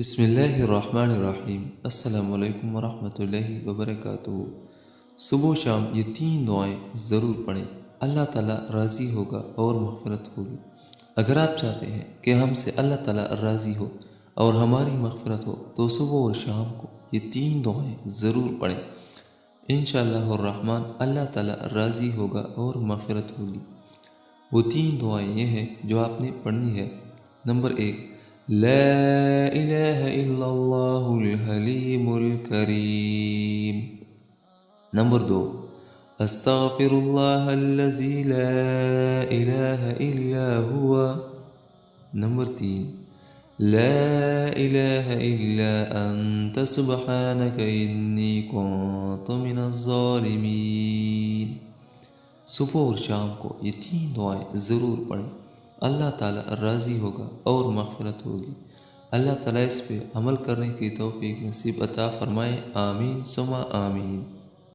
بسم اللہ الرحمن الرحیم۔ السلام علیکم ورحمۃ اللہ وبرکاتہ۔ صبح و شام یہ تین دعائیں ضرور پڑھیں، اللہ تعالیٰ راضی ہوگا اور مغفرت ہوگی۔ اگر آپ چاہتے ہیں کہ ہم سے اللہ تعالیٰ راضی ہو اور ہماری مغفرت ہو تو صبح اور شام کو یہ تین دعائیں ضرور پڑھیں، انشاءاللہ الرحمن اللہ تعالیٰ راضی ہوگا اور مغفرت ہوگی۔ وہ تین دعائیں یہ ہیں جو آپ نے پڑھنی ہے۔ نمبر 1، لا الہ الا اللہ الحلیم الکریم۔ نمبر 2، استغفر اللہ الذی لا الہ الا ہوا۔ نمبر 3، لا الہ الا انت سبحانک انی کنت من الظالمین۔ صبح اور شام کو یہ تین دعائیں ضرور پڑھیں، اللہ تعالیٰ راضی ہوگا اور مغفرت ہوگی۔ اللہ تعالیٰ اس پہ عمل کرنے کی توفیق نصیب عطا فرمائے، آمین ثم آمین۔